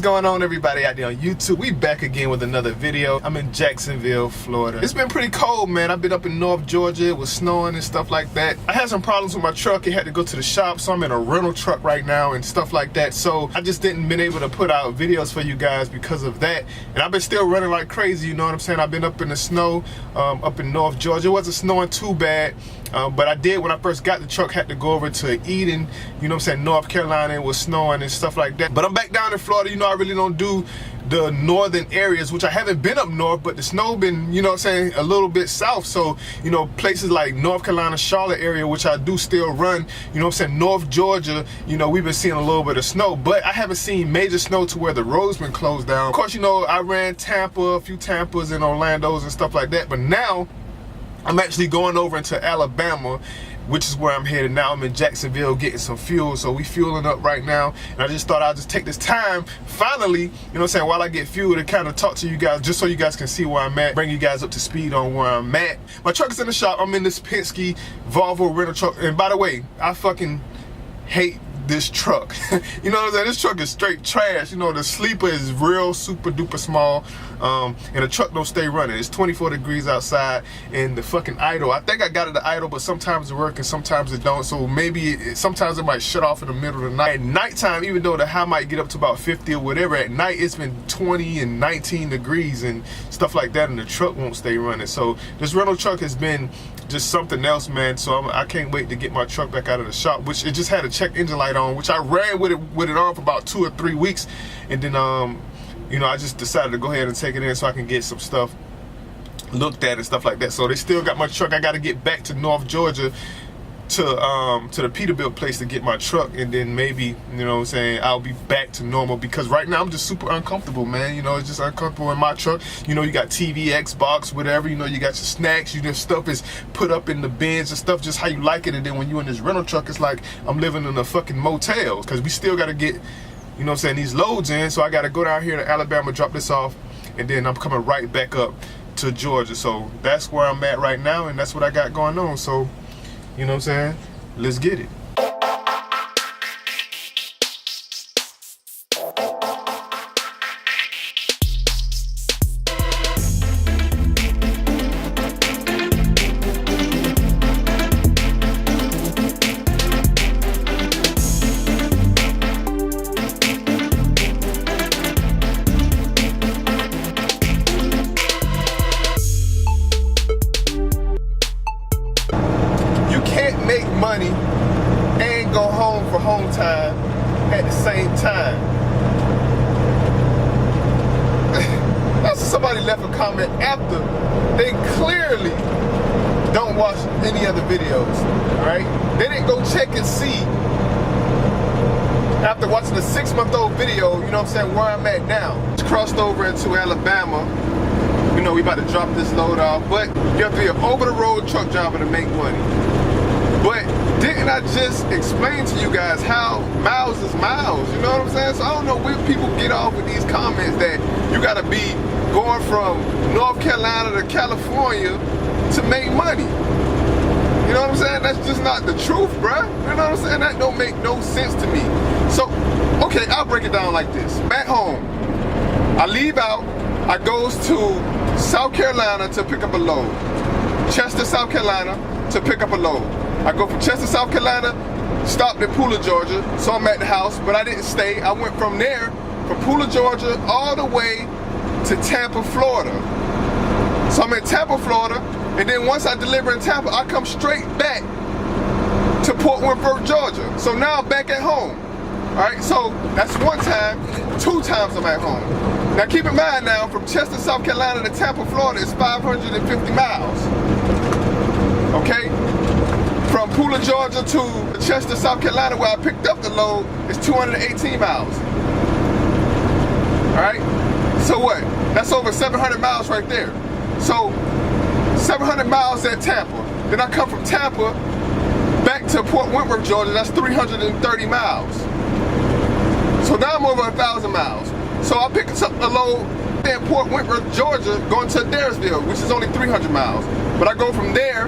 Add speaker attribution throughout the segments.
Speaker 1: going on, everybody out there on YouTube? We back again with another video. I'm in Jacksonville, Florida. It's been pretty cold, man. I've been up in North Georgia. It was snowing and stuff like that. I had some problems with my truck. It had to go to the shop, so I'm in a rental truck right now and stuff like that. So I just didn't been able to put out videos for you guys because of that. And I've been still running like crazy, you know what I'm saying? I've been up in the snow, up in North Georgia. It wasn't snowing too bad, but I did, when I first got the truck, had to go over to Eden, you know what I'm saying, North Carolina. It was snowing and stuff like that. But I'm back down in Florida. You know, I really don't do the northern areas, which I haven't been up north, but the snow been, you know what I'm saying, a little bit south. So, you know, places like North Carolina, Charlotte area, which I do still run, you know what I'm saying, North Georgia, you know, we've been seeing a little bit of snow, but I haven't seen major snow to where the roads been closed down. Of course, you know, I ran Tampa, a few Tampas and Orlando's and stuff like that, but now I'm actually going over into Alabama, which is where I'm headed now. I'm in Jacksonville getting some fuel, so we fueling up right now. And I just thought I'd just take this time, finally, you know what I'm saying, while I get fuel, to kind of talk to you guys, just so you guys can see where I'm at, bring you guys up to speed on where I'm at. My truck is in the shop. I'm in this Penske Volvo rental truck. And by the way, I fucking hate this truck. You know what I'm saying? This truck is straight trash. You know, the sleeper is real super duper small, and the truck don't stay running. It's 24 degrees outside, and the fucking idle, I think I got it to idle, but sometimes it works and sometimes it don't. So maybe sometimes it might shut off in the middle of the night. At nighttime, even though the high might get up to about 50 or whatever, at night it's been 20 and 19 degrees and stuff like that, and the truck won't stay running. So this rental truck has been just something else, man. So I can't wait to get my truck back out of the shop, which it just had a check engine light on, which I ran with it on for about 2 or 3 weeks, and then you know, I just decided to go ahead and take it in so I can get some stuff looked at and stuff like that. So they still got my truck. I got to get back to North Georgia to the Peterbilt place to get my truck, and then maybe, you know what I'm saying, I'll be back to normal, because right now I'm just super uncomfortable, man. You know, it's just uncomfortable in my truck. You know, you got TV, Xbox, whatever, you know, you got your snacks, you know, stuff is put up in the bins and stuff just how you like it. And then when you in this rental truck, it's like I'm living in a fucking motel, because we still got to get, you know what I'm saying, these loads in. So I got to go down here to Alabama, drop this off, and then I'm coming right back up to Georgia. So that's where I'm at right now, and that's what I got going on. So, you know what I'm saying? Let's get it. Make money and go home for home time at the same time. That's somebody left a comment after they clearly don't watch any other videos, alright? They didn't go check and see after watching the 6-month-old video, you know what I'm saying, where I'm at now. Just crossed over into Alabama. You know, we about to drop this load off, but you have to be an over-the-road truck driver to make money. But didn't I just explain to you guys how miles is miles? You know what I'm saying? So I don't know where people get off with these comments that you gotta be going from North Carolina to California to make money. You know what I'm saying? That's just not the truth, bruh. You know what I'm saying? That don't make no sense to me. So, okay, I'll break it down like this. Back home, I leave out, I goes to South Carolina to pick up a load. Chester, South Carolina to pick up a load. I go from Chester, South Carolina, stopped in Pooler, Georgia, so I'm at the house, but I didn't stay. I went from there, from Pooler, Georgia, all the way to Tampa, Florida. So I'm in Tampa, Florida, and then once I deliver in Tampa, I come straight back to Port Wentworth, Georgia. So now I'm back at home. All right, so that's 1 time, 2 times I'm at home. Now keep in mind now, from Chester, South Carolina to Tampa, Florida is 550 miles, okay? From Pooler, Georgia to Chester, South Carolina, where I picked up the load, is 218 miles. All right? So what? That's over 700 miles right there. So 700 miles at Tampa. Then I come from Tampa back to Port Wentworth, Georgia. That's 330 miles. So now I'm over 1,000 miles. So I picked up the load in Port Wentworth, Georgia, going to Adairsville, which is only 300 miles. But I go from there,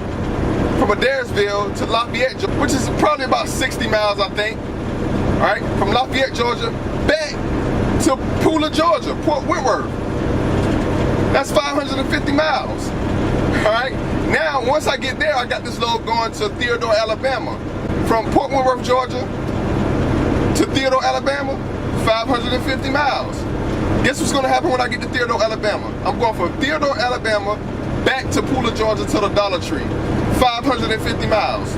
Speaker 1: from Adairsville to Lafayette, Georgia, which is probably about 60 miles, I think. All right, from Lafayette, Georgia, back to Pooler, Georgia, Port Whitworth. That's 550 miles. All right. Now, once I get there, I got this load going to Theodore, Alabama. From Port Whitworth, Georgia to Theodore, Alabama, 550 miles. Guess what's gonna happen when I get to Theodore, Alabama? I'm going from Theodore, Alabama, back to Pooler, Georgia to the Dollar Tree, 550 miles.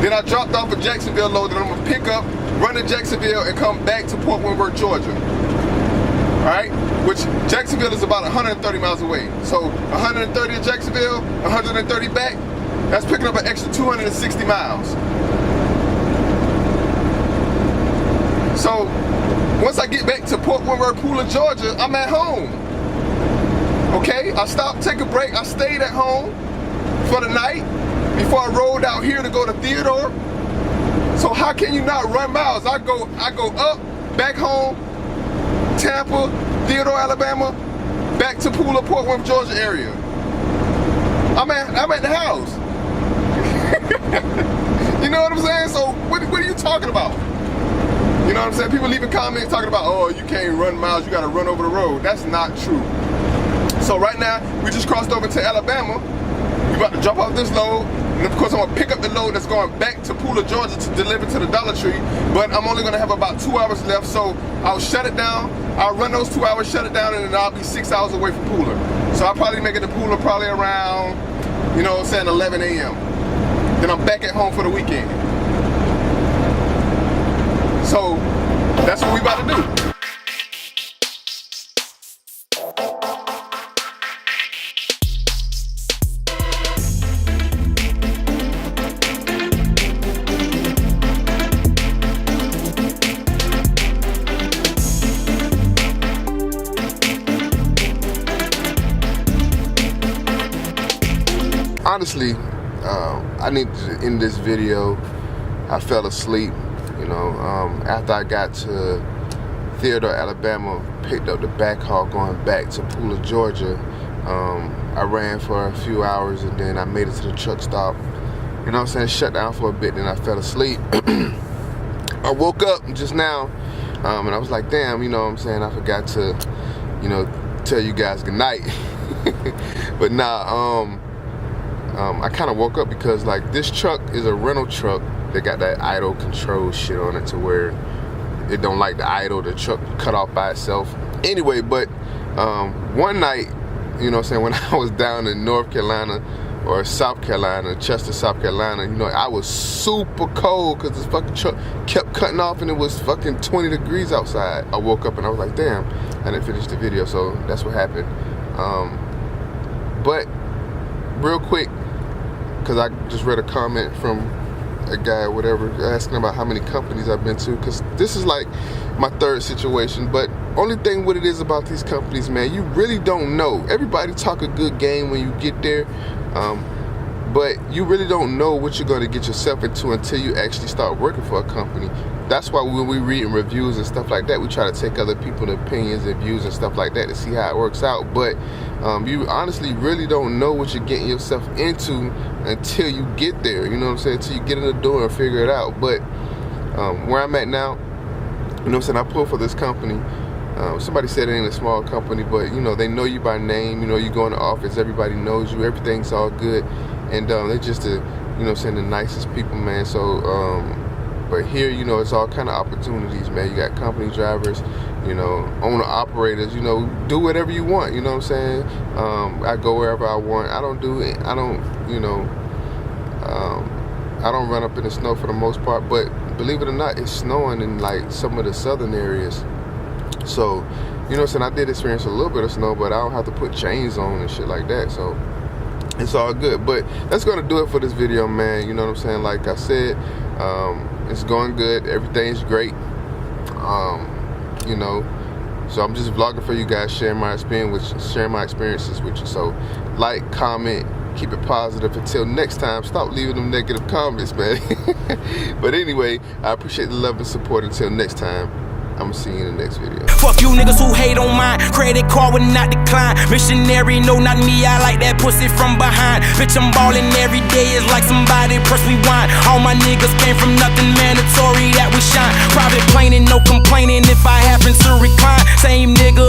Speaker 1: Then I dropped off a Jacksonville load that I'm gonna pick up, run to Jacksonville, and come back to Port Whitworth, Georgia. All right, which Jacksonville is about 130 miles away. So 130 to Jacksonville, 130 back, that's picking up an extra 260 miles. So once I get back to Port Whitworth, Pooler, Georgia, I'm at home. Okay, I stopped, take a break, I stayed at home for the night before I rolled out here to go to Theodore. So how can you not run miles? I go up, back home, Tampa, Theodore, Alabama, back to Pooler, Port Whitworth, Georgia area. I'm at the house. You know what I'm saying? So what are you talking about? You know what I'm saying? People leaving comments talking about, oh, you can't run miles, you gotta run over the road. That's not true. So right now, we just crossed over to Alabama. We about to drop off this load. And of course, I'm gonna pick up the load that's going back to Pooler, Georgia to deliver to the Dollar Tree. But I'm only gonna have about 2 hours left, so I'll shut it down. I'll run those 2 hours, shut it down, and then I'll be 6 hours away from Pooler. So I'll probably make it to Pooler probably around, you know what I'm saying, 11 a.m. Then I'm back at home for the weekend. So that's what we about to do. Honestly, I need to end this video. I fell asleep, you know, after I got to Theodore, Alabama, picked up the back haul going back to Pooler, Georgia. I ran for a few hours and then I made it to the truck stop. You know what I'm saying? Shut down for a bit, then I fell asleep. I woke up just now and I was like, damn, you know what I'm saying? I forgot to, you know, tell you guys good night. But nah, I kind of woke up because like this truck is a rental truck that got that idle control shit on it to where it don't like the idle, the truck cut off by itself. Anyway, but one night, you know what I'm saying, when I was down in North Carolina or South Carolina, Chester, South Carolina, you know, I was super cold because this fucking truck kept cutting off and it was fucking 20 degrees outside. I woke up and I was like, damn, I didn't finish the video, so that's what happened. But real quick, because I just read a comment from a guy or whatever asking about how many companies I've been to, because this is like my third situation. But only thing what it is about these companies, man, you really don't know. Everybody talk a good game when you get there, but you really don't know what you're going to get yourself into until you actually start working for a company. That's why when we read reviews and stuff like that, we try to take other people's opinions and views and stuff like that to see how it works out. But you honestly really don't know what you're getting yourself into until you get there, you know what I'm saying, until you get in the door and figure it out. But where I'm at now, you know what I'm saying, I pull for this company. Somebody said it ain't a small company, but you know, they know you by name, you know, you go in the office, everybody knows you, everything's all good. And they're just you know what I'm saying, the nicest people, man. So but here, you know, it's all kind of opportunities, man. You got company drivers, you know, owner operators, you know, do whatever you want, you know what I'm saying? I go wherever I want. I don't, you know, I don't run up in the snow for the most part, but believe it or not, it's snowing in like some of the southern areas. So, you know what I'm saying, I did experience a little bit of snow, but I don't have to put chains on and shit like that, so it's all good. But that's gonna do it for this video, man. You know what I'm saying? Like I said, it's going good, everything's great, you know, so I'm just vlogging for you guys, sharing my experiences with you. So like, comment, keep it positive. Until next time, stop leaving them negative comments, man. But anyway, I appreciate the love and support. Until next time, I'ma see you in the next video.
Speaker 2: Fuck you niggas who hate on mine. Credit card would not decline. Missionary, no, not me. I like that pussy from behind. Bitch, I'm ballin' every day. It's like somebody press rewind. All my niggas came from nothing, mandatory that we shine. Private plane and no complaining if I happen to recline. same nigga